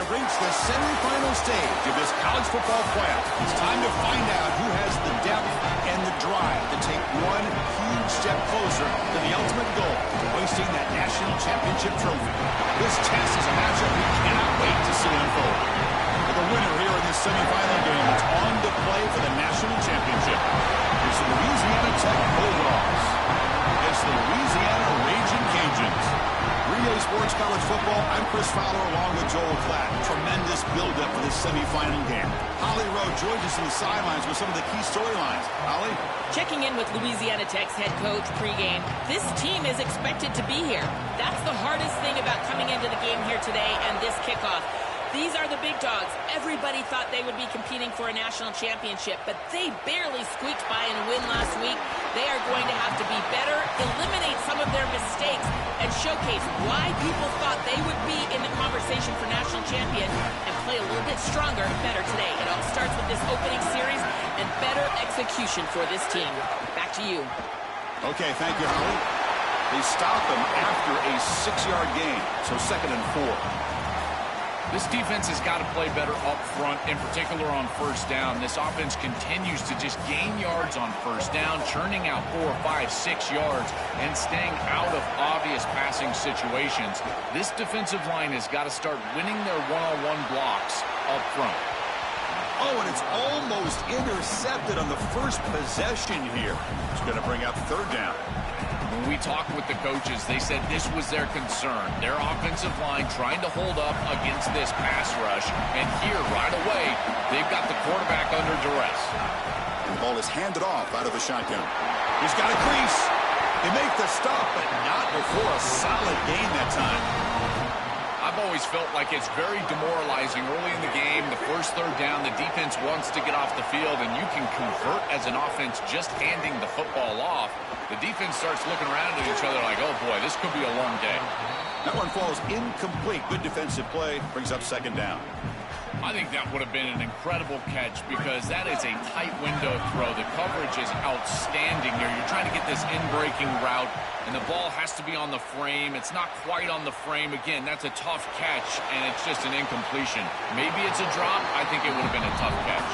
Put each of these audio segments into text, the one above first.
reached the semifinal stage of this college football playoff. It's time to find out who has the depth and the drive to take one huge step closer to the ultimate goal, hoisting that national championship trophy. This test is a matchup we cannot wait to see unfold. For the winner here in this semifinal game, it's on to play for the national championship. It's the Louisiana Tech Bulldogs. It's the Louisiana Raging Cajuns. Relay Sports College Football, I'm Chris Fowler along with Joel Klatt. Tremendous build-up for this semifinal game. Holly Rowe joins us on the sidelines with some of the key storylines. Holly? Checking in with Louisiana Tech's head coach pregame, this team is expected to be here. That's the hardest thing about coming into the game here today and this kickoff. These are the big dogs. Everybody thought they would be competing for a national championship, but they barely squeaked by in a win last week. They are going to have to be better, eliminate some of their mistakes, and showcase why people thought they would be in the conversation for national champion and play a little bit stronger and better today. It all starts with this opening series and better execution for this team. Back to you. Okay, thank you, Holly. They stop them after a 6-yard gain, so 2nd and 4. This defense has got to play better up front, in particular on first down. This offense continues to just gain yards on first down, churning out 4, 5, 6 yards, and staying out of obvious passing situations. This defensive line has got to start winning their one-on-one blocks up front. Oh, and it's almost intercepted on the first possession here. It's going to bring up 3rd down. When we talked with the coaches, they said this was their concern. Their offensive line trying to hold up against this pass rush. And here, right away, they've got the quarterback under duress. The ball is handed off out of the shotgun. He's got a crease. They make the stop, but not before a solid gain that time. I've always felt like it's very demoralizing early in the game. The first 3rd down, the defense wants to get off the field, and you can convert as an offense just handing the football off. The defense starts looking around at each other like, oh boy, this could be a long day. That one falls incomplete. Good defensive play. Brings up 2nd down. I think that would have been an incredible catch because that is a tight window throw. The coverage is outstanding here. You're trying to get this in-breaking route, and the ball has to be on the frame. It's not quite on the frame. Again, that's a tough catch, and it's just an incompletion. Maybe it's a drop. I think it would have been a tough catch.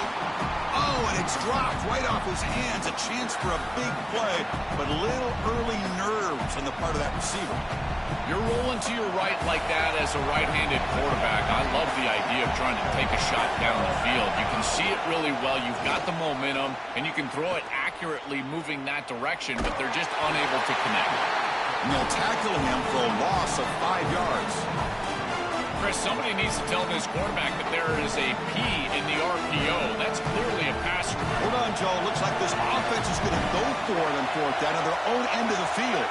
Oh, and it's dropped right off his hands. A chance for a big play, but little early nerves on the part of that receiver. You're rolling to your right like that as a right-handed quarterback. I love the idea of trying to take a shot down the field. You can see it really well. You've got the momentum, and you can throw it accurately moving that direction, but they're just unable to connect. And they'll tackle him for a loss of 5 yards. Chris, somebody needs to tell this quarterback that there is a P in the RPO. That's clearly a pass. Hold on, Joe. Looks like this offense is going to go for it on 4th down on their own end of the field.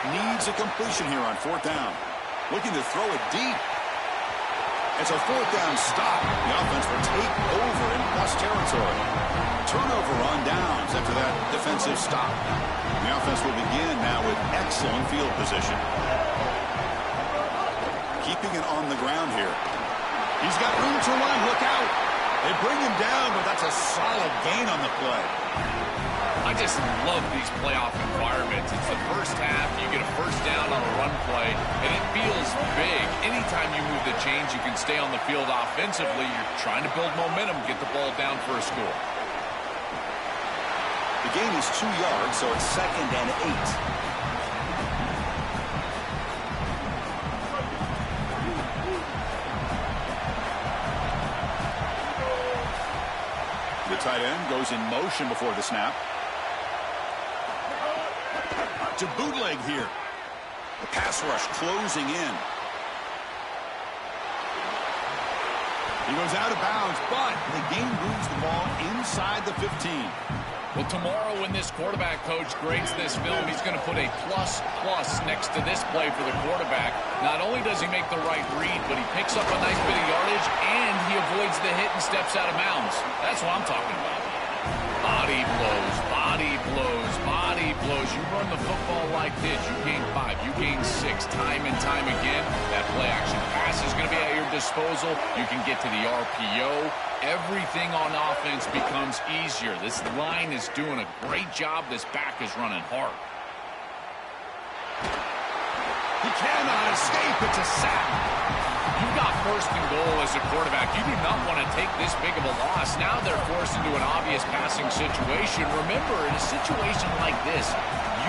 Needs a completion here on 4th down. Looking to throw it deep. It's a 4th down stop. The offense will take over in plus territory. Turnover on downs after that defensive stop. The offense will begin now with excellent field position. Keeping it on the ground here. He's got room to run. Look out. They bring him down, but that's a solid gain on the play. I just love these playoff environments. It's the first half. You get a first down on a run play, and it feels big. Anytime you move the chains, you can stay on the field offensively. You're trying to build momentum, get the ball down for a score. The gain is 2 yards, so it's 2nd and 8. The tight end goes in motion before the snap. To bootleg here. The pass rush closing in. He goes out of bounds, but the game moves the ball inside the 15. Well, tomorrow when this quarterback coach grades this film, he's going to put a plus next to this play for the quarterback. Not only does he make the right read, but he picks up a nice bit of yardage, and he avoids the hit and steps out of bounds. That's what I'm talking about. Body blows, body blows, body blows. You run the football like this, you gain 5, you gain 6, time and time again. That play-action pass is going to be at your disposal. You can get to the RPO. Everything on offense becomes easier. This line is doing a great job. This back is running hard. He cannot escape. It's a sack. You've got first and goal as a quarterback, you do not want to take this big of a loss. Now they're forced into an obvious passing situation. Remember, in a situation like this,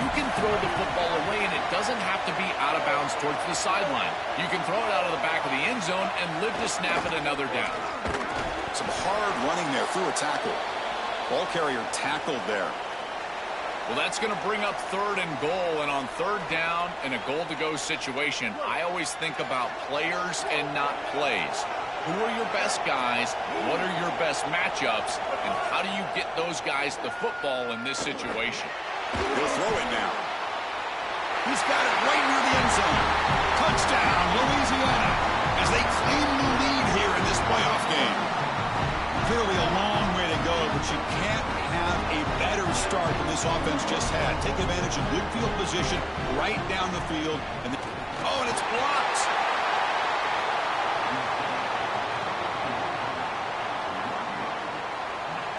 you can throw the football away, and it doesn't have to be out of bounds towards the sideline. You can throw it out of the back of the end zone and live to snap it another down. Some hard running there through a tackle. Ball carrier tackled there. Well, that's going to bring up third and goal, and on third down in a goal-to-go situation, I always think about players and not plays. Who are your best guys? What are your best matchups? And how do you get those guys the football in this situation? He'll throw it now. He's got it right near the end zone. Touchdown, Louisiana, as they claim the lead here in this playoff game. Clearly a long way to go, but you can't have a better start than this offense just had. Take advantage of good field position right down the field. And it's blocked.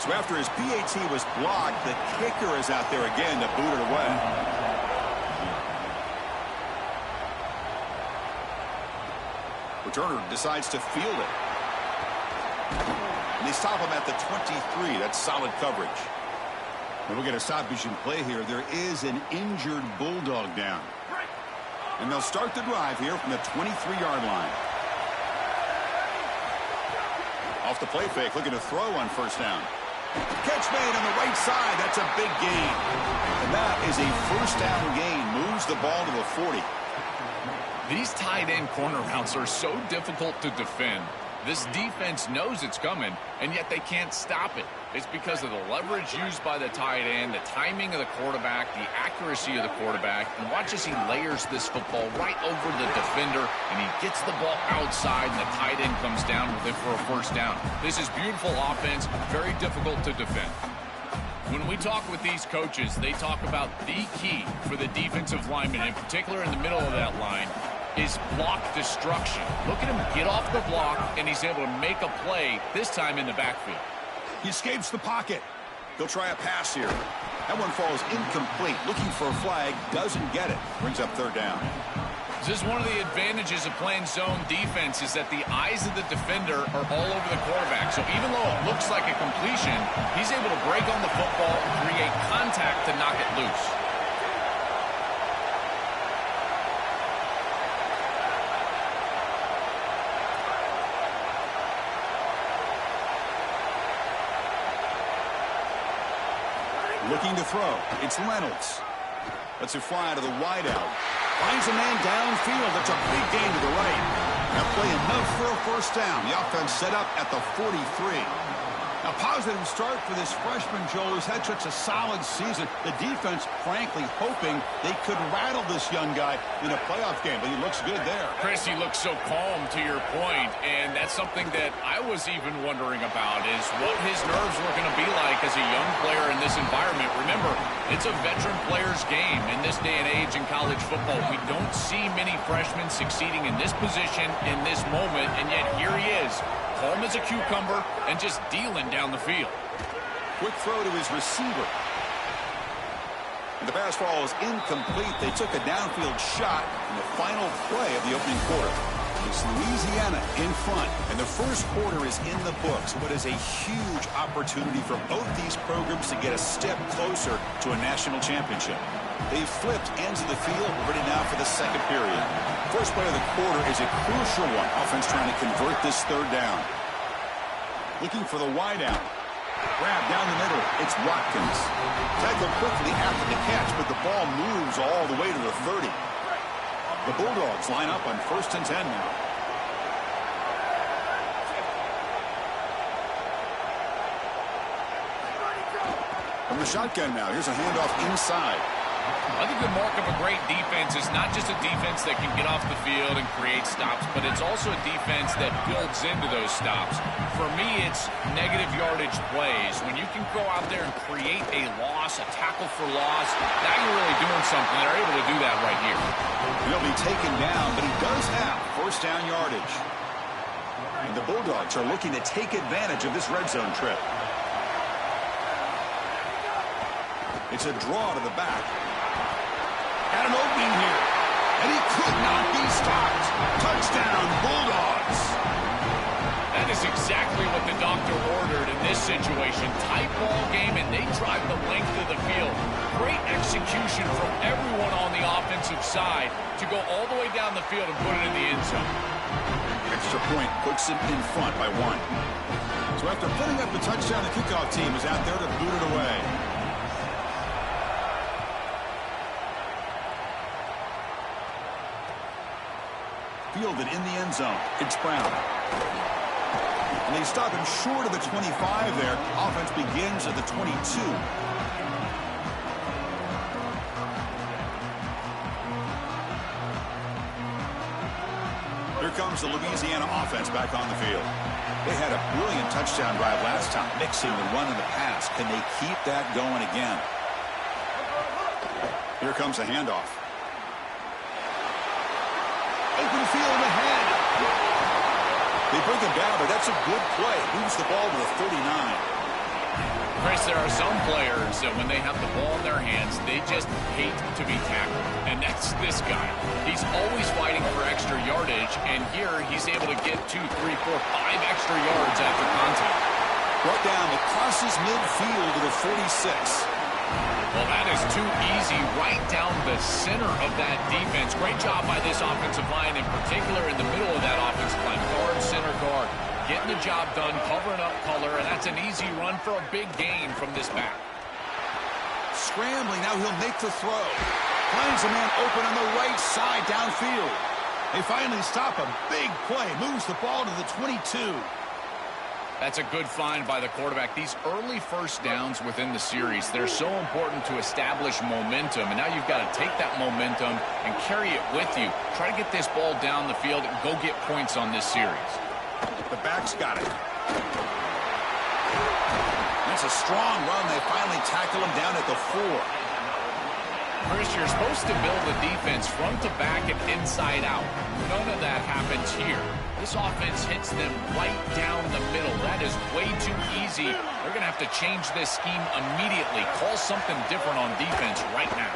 So after his PAT was blocked, the kicker is out there again to boot it away. Returner decides to field it. And they stop him at the 23. That's solid coverage. And we'll get a stoppage in play here. There is an injured Bulldog down. And they'll start the drive here from the 23-yard line. Off the play fake, looking to throw on first down. Catch made on the right side. That's a big gain. And that is a first down gain. Moves the ball to the 40. These tight end corner routes are so difficult to defend. This defense knows it's coming, and yet they can't stop it. It's because of the leverage used by the tight end, the timing of the quarterback, the accuracy of the quarterback, and watch as he layers this football right over the defender, and he gets the ball outside, and the tight end comes down with it for a first down. This is beautiful offense, very difficult to defend. When we talk with these coaches, they talk about the key for the defensive lineman, in particular in the middle of that line, is block destruction. Look at him get off the block, and he's able to make a play, this time in the backfield. He escapes the pocket. He'll try a pass here. That one falls incomplete. Looking for a flag, doesn't get it. Brings up third down. This is one of the advantages of playing zone defense, is that the eyes of the defender are all over the quarterback. So even though it looks like a completion, he's able to break on the football, create contact to knock it loose. Looking to throw. It's Reynolds. Lets it fly to the wideout. Finds a man downfield. That's a big gain to the right. That play enough for a first down. The offense set up at the 43. A positive start for this freshman, Joel, who's had such a solid season. The defense, frankly, hoping they could rattle this young guy in a playoff game, but he looks good there. Chris, he looks so calm, to your point, and that's something that I was even wondering about, is what his nerves were going to be like as a young player in this environment. Remember, it's a veteran player's game in this day and age in college football. We don't see many freshmen succeeding in this position in this moment, and yet here he is, calm as a cucumber and just dealing down the field. Quick throw to his receiver. And the pass ball is incomplete. They took a downfield shot in the final play of the opening quarter. It's Louisiana in front, and the first quarter is in the books. What is a huge opportunity for both these programs to get a step closer to a national championship. They've flipped ends of the field, ready now for the second period. First play of the quarter is a crucial one. Offense trying to convert this third down. Looking for the wideout. Grab down the middle. It's Watkins. Tackled quickly after the catch, but the ball moves all the way to the 30. The Bulldogs line up on 1st and 10 now. From the shotgun now, here's a handoff inside. I think the mark of a great defense is not just a defense that can get off the field and create stops, but it's also a defense that builds into those stops. For me, it's negative yardage plays. When you can go out there and create a loss, a tackle for loss, now you're really doing something. They're able to do that right here. He'll be taken down, but he does have first down yardage. And the Bulldogs are looking to take advantage of this red zone trip. It's a draw to the back. Had an opening here, and he could not be stopped. Touchdown, Bulldogs. That's exactly what the doctor ordered in this situation. Tight ball game, and they drive the length of the field. Great execution from everyone on the offensive side to go all the way down the field and put it in the end zone. Extra point puts him in front by 1. So after putting up the touchdown, the kickoff team is out there to boot it away. Fielded in the end zone. It's Brown. And they stop him short of the 25 there. Offense begins at the 22. Here comes the Louisiana offense back on the field. They had a brilliant touchdown drive last time, mixing the run and the pass. Can they keep that going again? Here comes the handoff. Open field ahead. They bring him down, but that's a good play. Moves the ball to the 39. Chris, there are some players that when they have the ball in their hands, they just hate to be tackled. And that's this guy. He's always fighting for extra yardage, and here he's able to get 2, 3, 4, 5 extra yards after contact. Brought down, but crosses midfield to the 46. Well, that is too easy right down the center of that defense. Great job by this offensive line, in particular in the middle of that offensive line. Guard, center guard, getting the job done, covering up color, and that's an easy run for a big gain from this back. Scrambling, now he'll make the throw. Finds a man open on the right side downfield. They finally stop him. Big play, moves the ball to the 22. That's a good find by the quarterback. These early first downs within the series, they're so important to establish momentum. And now you've got to take that momentum and carry it with you. Try to get this ball down the field and go get points on this series. The back's got it. That's a strong run. They finally tackle him down at the 4. Chris, you're supposed to build the defense front to back and inside out. None of that happens here. This offense hits them right down the middle. That is way too easy. They're going to have to change this scheme immediately. Call something different on defense right now.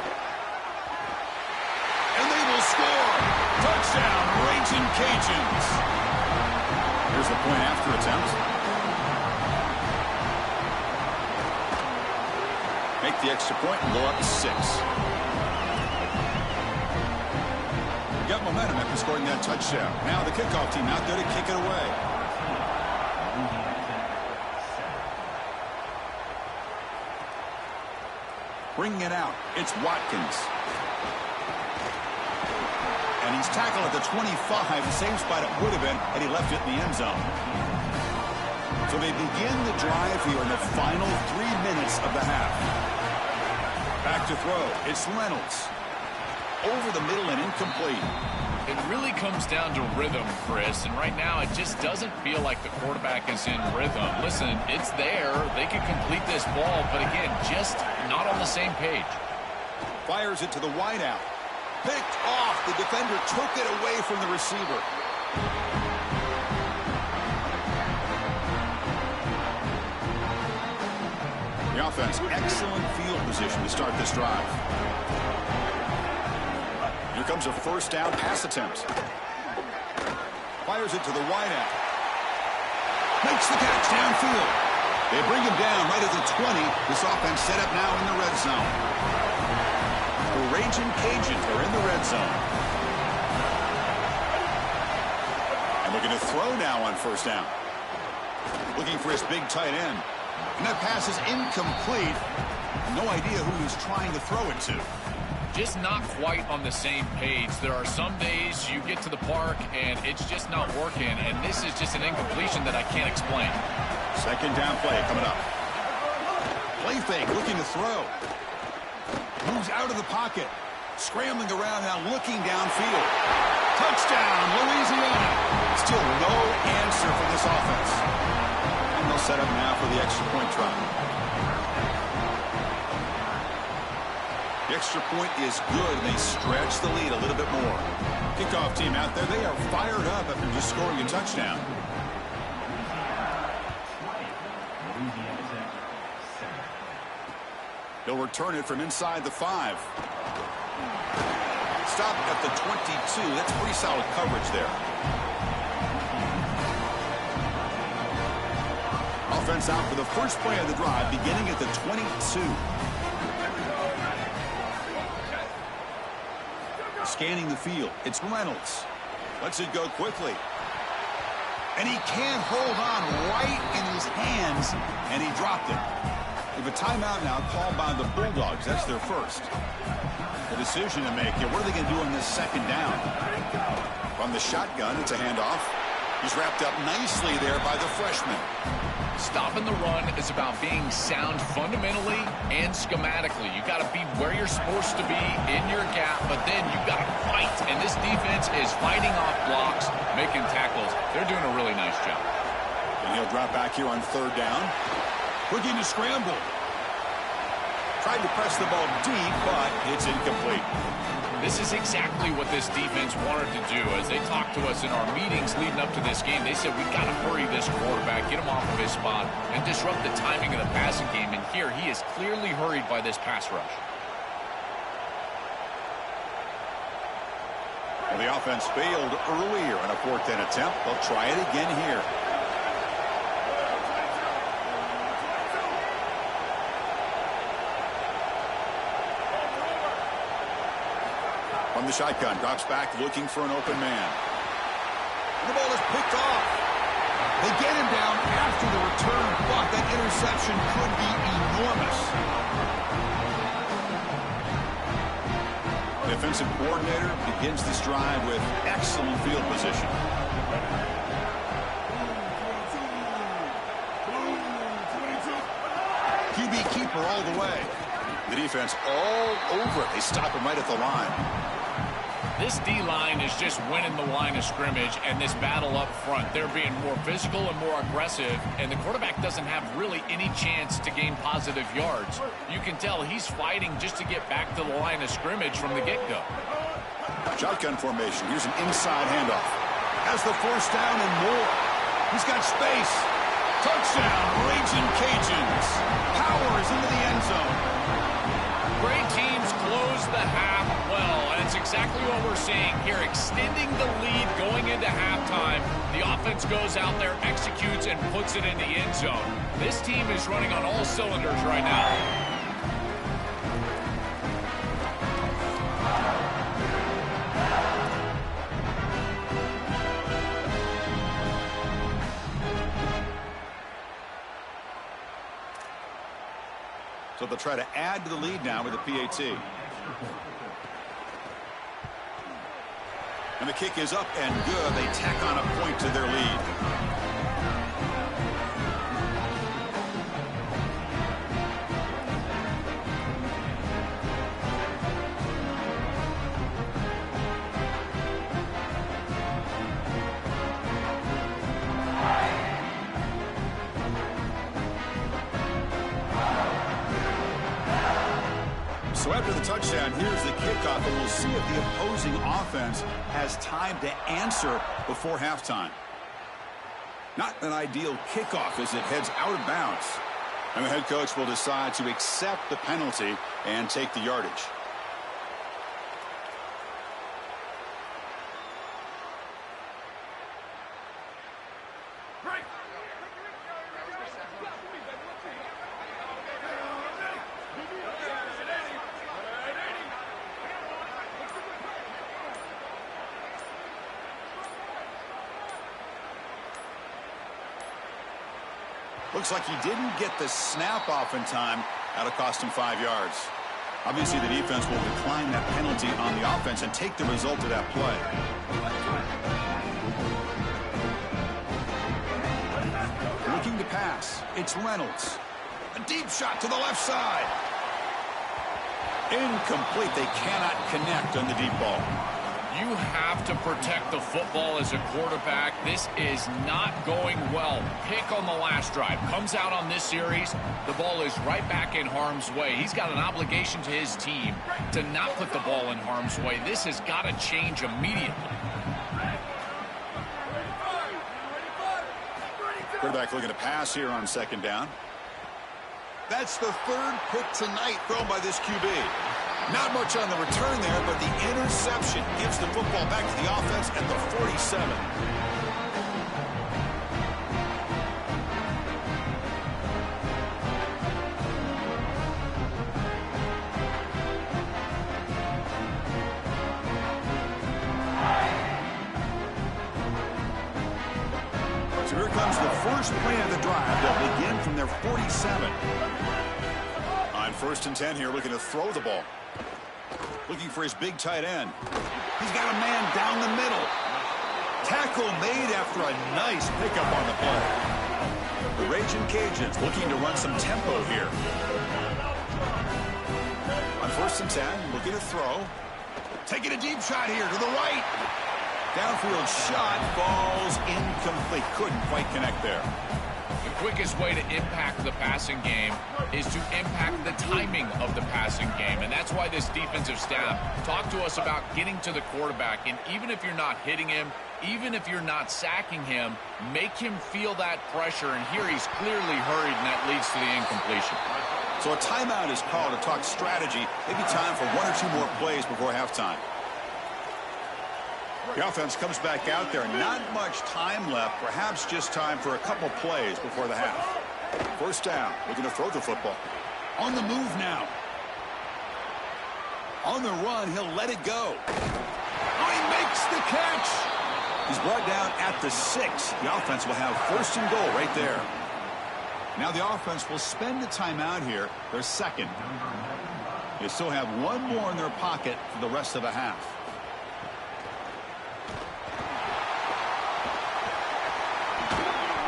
And they will score. Touchdown, Raging Cajuns. Here's the point after attempt. Make the extra point and go up 6. Got momentum after scoring that touchdown. Now the kickoff team out there to kick it away. Bringing it out, it's Watkins. And he's tackled at the 25, the same spot it would have been had he left it in the end zone. So they begin the drive here in the final 3 minutes of the half. Back to throw, it's Reynolds. Over the middle and incomplete. It really comes down to rhythm, Chris, and right now it just doesn't feel like the quarterback is in rhythm. Listen, it's there. They can complete this ball, but again, just not on the same page. Fires it to the wideout. Picked off. The defender took it away from the receiver. The offense, excellent field position to start this drive. Here comes a first down pass attempt. Fires it to the wideout. Makes the catch downfield. They bring him down right at the 20. This offense set up now in the red zone. The Raging Cajuns are in the red zone. And looking to throw now on first down. Looking for his big tight end. And that pass is incomplete. No idea who he's trying to throw it to. Just not quite on the same page. There are some days you get to the park and it's just not working, and this is just an incompletion that I can't explain. Second down play coming up. Play fake, looking to throw. Moves out of the pocket. Scrambling around now, looking downfield. Touchdown, Louisiana. Still no answer for this offense. And they'll set up now for the extra point try. The extra point is good, and they stretch the lead a little bit more. Kickoff team out there, they are fired up after just scoring a touchdown. They'll return it from inside the 5. Stop at the 22. That's pretty solid coverage there. Offense out for the first play of the drive, beginning at the 22. Scanning the field, it's Reynolds. Lets it go quickly. And he can't hold on right in his hands, and he dropped it. We have a timeout now called by the Bulldogs. That's their first. The decision to make here. What are they going to do on this second down? From the shotgun, it's a handoff. He's wrapped up nicely there by the freshman. Stopping the run is about being sound fundamentally and schematically. You got to be where you're supposed to be in your gap, but then you got to fight. And this defense is fighting off blocks, making tackles. They're doing a really nice job. And he'll drop back here on third down. Looking to scramble. Tried to press the ball deep, but it's incomplete. This is exactly what this defense wanted to do. As they talked to us in our meetings leading up to this game, they said, we got to hurry this quarterback, get him off of his spot, and disrupt the timing of the passing game. And here, he is clearly hurried by this pass rush. Well, the offense failed earlier on a 4th down attempt. They'll try it again here. From the shotgun, drops back looking for an open man. And the ball is picked off. They get him down after the return, but that interception could be enormous. The offensive coordinator begins this drive with excellent field position. QB keeper all the way. The defense all over it. They stop him right at the line. This D-line is just winning the line of scrimmage, and this battle up front, they're being more physical and more aggressive, and the quarterback doesn't have really any chance to gain positive yards. You can tell he's fighting just to get back to the line of scrimmage from the get-go. Shotgun formation. Here's an inside handoff. Has the first down and more. He's got space. Touchdown, Raging Cajuns. Powers into the end zone. Great teams close the half well, and it's exactly what we're seeing here, extending the lead going into halftime. The offense goes out there, executes, and puts it in the end zone. This team is running on all cylinders right now. So they'll try to add to the lead now with a PAT. And the kick is up and good. They tack on a point to their lead. So after the touchdown, here's the kickoff, and we'll see if the opposing offense has time to answer before halftime. Not an ideal kickoff as it heads out of bounds. And the head coach will decide to accept the penalty and take the yardage. Looks like he didn't get the snap off in time. That'll cost him 5 yards. Obviously, the defense will decline that penalty on the offense and take the result of that play. Looking to pass. It's Reynolds. A deep shot to the left side. Incomplete. They cannot connect on the deep ball. You have to protect the football as a quarterback. This is not going well. Pick on the last drive. Comes out on this series. The ball is right back in harm's way. He's got an obligation to his team to not put the ball in harm's way. This has got to change immediately. Quarterback looking to pass here on second down. That's the third pick tonight thrown by this QB. Not much on the return there, but the interception gives the football back to the offense at the 47. So here comes the first play of the drive. They'll begin from their 47. On 1st and 10 here, looking to throw the ball. Looking for his big tight end. He's got a man down the middle. Tackle made after a nice pickup on the play. The Raging Cajuns looking to run some tempo here. On 1st and 10, looking to throw. Taking a deep shot here to the right. Downfield shot falls incomplete. Couldn't quite connect there. The quickest way to impact the passing game is to impact the timing of the passing game. And that's why this defensive staff talked to us about getting to the quarterback. And even if you're not hitting him, even if you're not sacking him, make him feel that pressure. And here he's clearly hurried, and that leads to the incompletion. So a timeout is called to talk strategy. Maybe time for 1 or 2 more plays before halftime. The offense comes back out there. Not much time left. Perhaps just time for a couple plays before the half. 1st down. Looking to throw the football. On the move now. On the run, he'll let it go. Oh, he makes the catch. He's brought down at the 6. The offense will have 1st and goal right there. Now the offense will spend the timeout here. Their 2nd. They still have 1 more in their pocket for the rest of the half.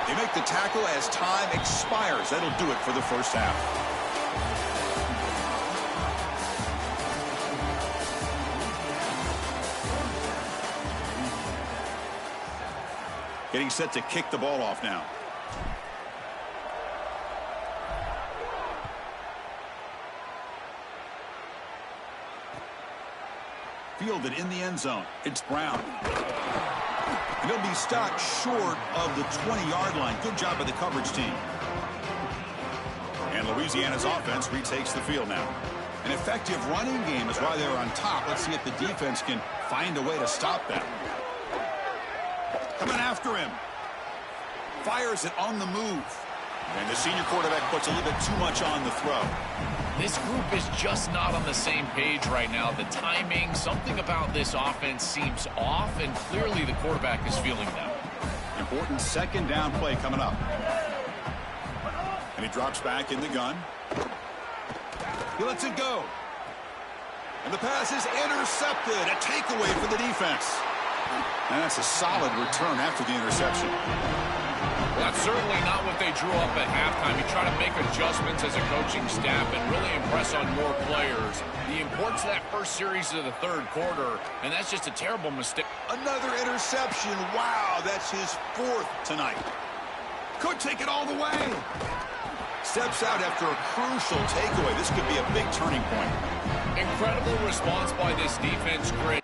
They make the tackle as time expires. That'll do it for the 1st half. Getting set to kick the ball off now. Fielded in the end zone. It's Brown. And he'll be stopped short of the 20-yard line. Good job by the coverage team. And Louisiana's offense retakes the field now. An effective running game is why they're on top. Let's see if the defense can find a way to stop that. Coming after him. Fires it on the move. And the senior quarterback puts a little bit too much on the throw. This group is just not on the same page right now. The timing, something about this offense seems off, and clearly the quarterback is feeling that. Important 2nd down play coming up. And he drops back in the gun. He lets it go. And the pass is intercepted. A takeaway for the defense. And that's a solid return after the interception. That's certainly not what they drew up at halftime. You try to make adjustments as a coaching staff and really impress on more players. The importance of that first series of the 3rd quarter, and that's just a terrible mistake. Another interception. Wow, that's his 4th tonight. Could take it all the way. Steps out after a crucial takeaway. This could be a big turning point. Incredible response by this defense, Chris.